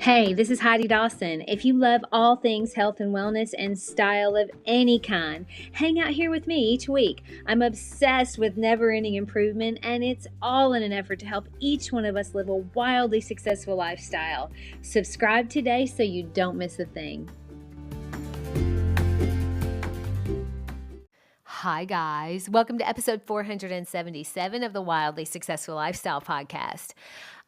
Hey, this is Heidi Dawson. If you love all things health and wellness and style of any kind, hang out here with me each week. I'm obsessed with never-ending improvement, and it's all in an effort to help each one of us live a wildly successful lifestyle. Subscribe today so you don't miss a thing. Hi, guys. Welcome to episode 477 of the Wildly Successful Lifestyle Podcast.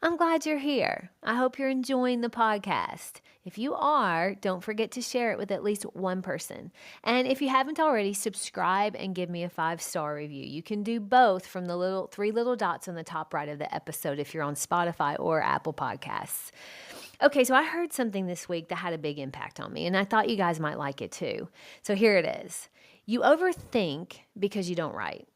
I'm glad you're here. I hope you're enjoying the podcast. If you are, don't forget to share it with at least one person. And if you haven't already, subscribe and give me a 5-star review. You can do both from the three little dots on the top right of the episode if you're on Spotify or Apple Podcasts. Okay, so I heard something this week that had a big impact on me, and I thought you guys might like it too. So here it is. You overthink because you don't write.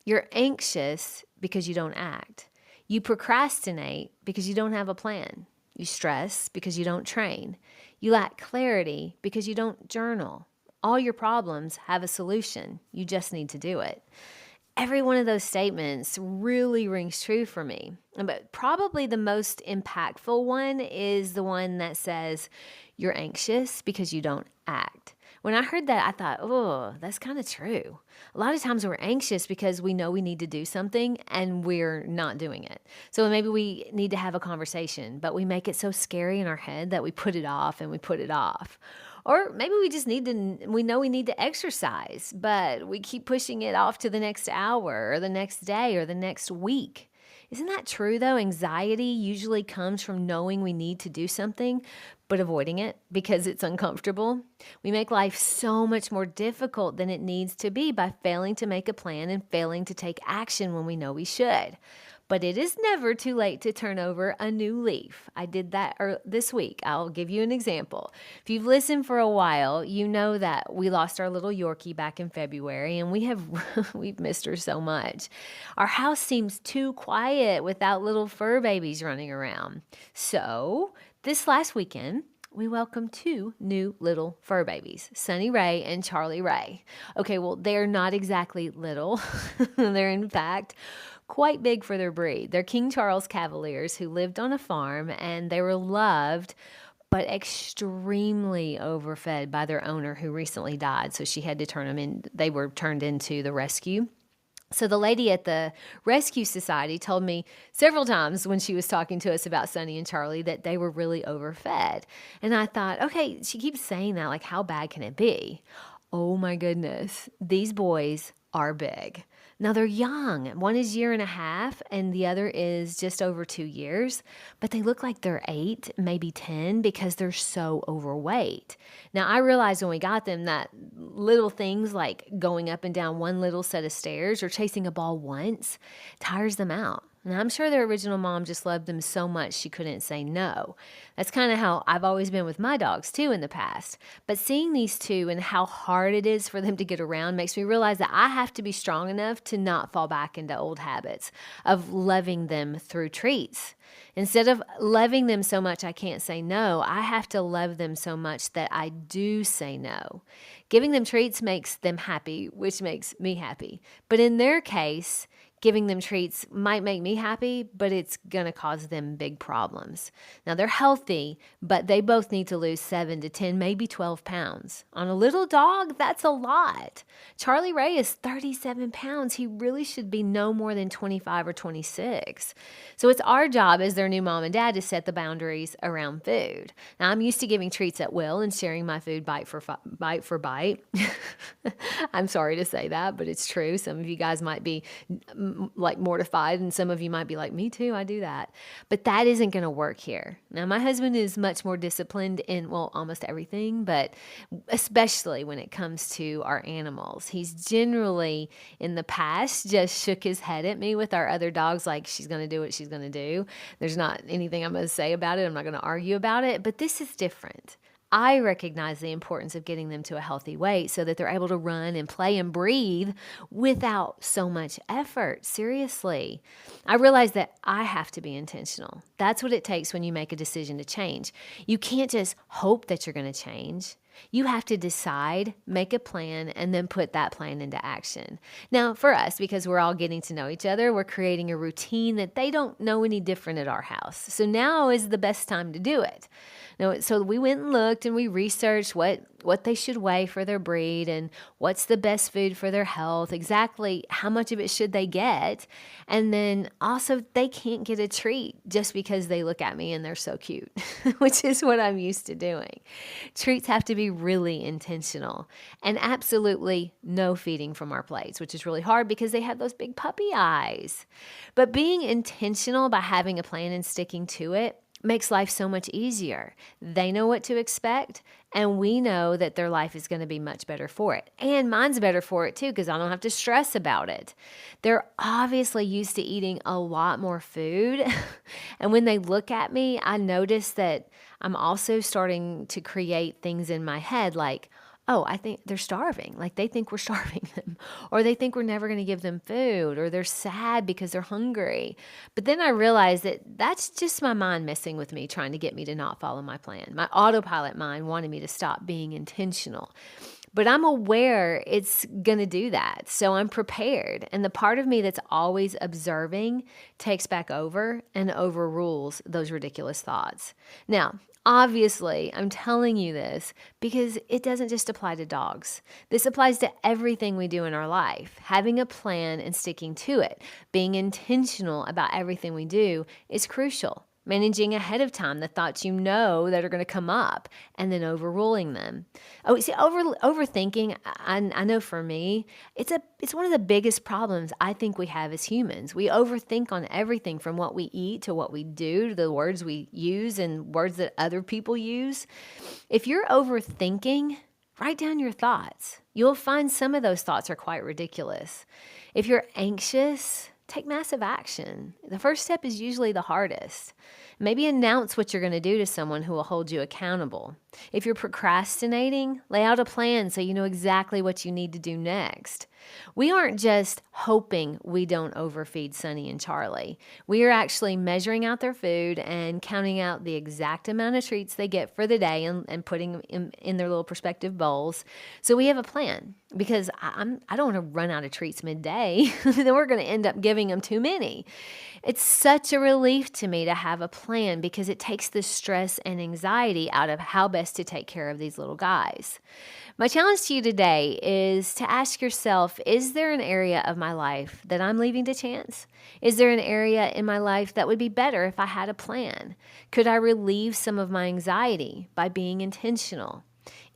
You're anxious because you don't act. You procrastinate because you don't have a plan. You stress because you don't train. You lack clarity because you don't journal. All your problems have a solution. You just need to do it. Every one of those statements really rings true for me. But probably the most impactful one is the one that says, you're anxious because you don't act. When I heard that, I thought, oh, that's kind of true. A lot of times we're anxious because we know we need to do something and we're not doing it. So maybe we need to have a conversation, but we make it so scary in our head that we put it off and we put it off. Or maybe we know we need to exercise, but we keep pushing it off to the next hour or the next day or the next week. Isn't that true, though? Anxiety usually comes from knowing we need to do something, but avoiding it because it's uncomfortable. We make life so much more difficult than it needs to be by failing to make a plan and failing to take action when we know we should. But it is never too late to turn over a new leaf. I did that this week. I'll give you an example. If you've listened for a while, you know that we lost our little Yorkie back in February, and we've missed her so much. Our house seems too quiet without little fur babies running around. So this last weekend, we welcomed 2 new little fur babies, Sunny Ray and Charlie Ray. Okay, well, they're not exactly little. They're, in fact, quite big for their breed. They're King Charles Cavaliers who lived on a farm, and they were loved but extremely overfed by their owner who recently died. So she had to turn them in. They were turned into the rescue. So the lady at the Rescue Society told me several times when she was talking to us about Sunny and Charlie that they were really overfed. And I thought, okay, she keeps saying that, like, how bad can it be? Oh my goodness, these boys are big. Now they're young. One is 1.5 years and the other is just over 2 years, but they look like they're 8, maybe 10 because they're so overweight. Now I realized when we got them that little things like going up and down one little set of stairs or chasing a ball once tires them out. And I'm sure their original mom just loved them so much she couldn't say no. That's kind of how I've always been with my dogs too in the past. But seeing these 2 and how hard it is for them to get around makes me realize that I have to be strong enough to not fall back into old habits of loving them through treats. Instead of loving them so much I can't say no, I have to love them so much that I do say no. Giving them treats makes them happy, which makes me happy. But in their case, giving them treats might make me happy, but it's going to cause them big problems. Now, they're healthy, but they both need to lose 7 to 10, maybe 12 pounds. On a little dog, that's a lot. Charlie Ray is 37 pounds. He really should be no more than 25 or 26. So it's our job as their new mom and dad to set the boundaries around food. Now, I'm used to giving treats at will and sharing my food bite for bite. I'm sorry to say that, but it's true. Some of you guys might be like mortified, and some of you might be like, me too, I do that. But that isn't going to work here. Now, my husband is much more disciplined in, well, almost everything, but especially when it comes to our animals. He's generally in the past just shook his head at me with our other dogs like, she's going to do what she's going to do. There's not anything I'm going to say about it. I'm not going to argue about it, but this is different. I recognize the importance of getting them to a healthy weight so that they're able to run and play and breathe without so much effort. Seriously. I realize that I have to be intentional. That's what it takes when you make a decision to change. You can't just hope that you're going to change. You have to decide, make a plan, and then put that plan into action. Now, for us, because we're all getting to know each other, we're creating a routine that they don't know any different at our house. So now is the best time to do it. Now, so we went and looked and we researched what they should weigh for their breed and what's the best food for their health, exactly how much of it should they get. And then also they can't get a treat just because they look at me and they're so cute, which is what I'm used to doing. Treats have to be really intentional, and absolutely no feeding from our plates, which is really hard because they have those big puppy eyes. But being intentional by having a plan and sticking to it makes life so much easier. They know what to expect, and we know that their life is going to be much better for it. And mine's better for it too, because I don't have to stress about it. They're obviously used to eating a lot more food. And when they look at me, I notice that I'm also starting to create things in my head like, oh, I think they're starving. Like they think we're starving them, or they think we're never going to give them food, or they're sad because they're hungry. But then I realized that that's just my mind messing with me, trying to get me to not follow my plan. My autopilot mind wanted me to stop being intentional. But I'm aware it's going to do that. So I'm prepared. And the part of me that's always observing takes back over and overrules those ridiculous thoughts. Now, obviously, I'm telling you this because it doesn't just apply to dogs. This applies to everything we do in our life. Having a plan and sticking to it, being intentional about everything we do is crucial. Managing ahead of time the thoughts you know that are going to come up and then overruling them. Oh, see, overthinking, I know for me, it's one of the biggest problems I think we have as humans. We overthink on everything from what we eat to what we do, to the words we use and words that other people use. If you're overthinking, write down your thoughts. You'll find some of those thoughts are quite ridiculous. If you're anxious, take massive action. The first step is usually the hardest. Maybe announce what you're going to do to someone who will hold you accountable. If you're procrastinating, lay out a plan so you know exactly what you need to do next. We aren't just hoping we don't overfeed Sunny and Charlie. We are actually measuring out their food and counting out the exact amount of treats they get for the day and putting them in their little perspective bowls. So we have a plan because I don't want to run out of treats midday. Then we're going to end up giving them too many. It's such a relief to me to have a plan because it takes the stress and anxiety out of how best to take care of these little guys. My challenge to you today is to ask yourself, is there an area of my life that I'm leaving to chance? Is there an area in my life that would be better if I had a plan? Could I relieve some of my anxiety by being intentional?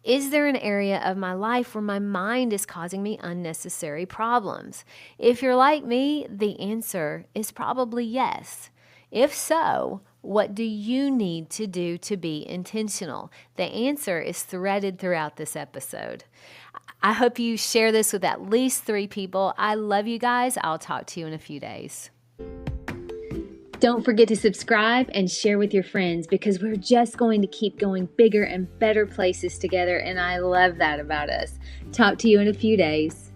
Is there an area of my life where my mind is causing me unnecessary problems? If you're like me, the answer is probably yes. If so, what do you need to do to be intentional? The answer is threaded throughout this episode. I hope you share this with at least 3 people. I love you guys. I'll talk to you in a few days. Don't forget to subscribe and share with your friends because we're just going to keep going bigger and better places together, and I love that about us. Talk to you in a few days.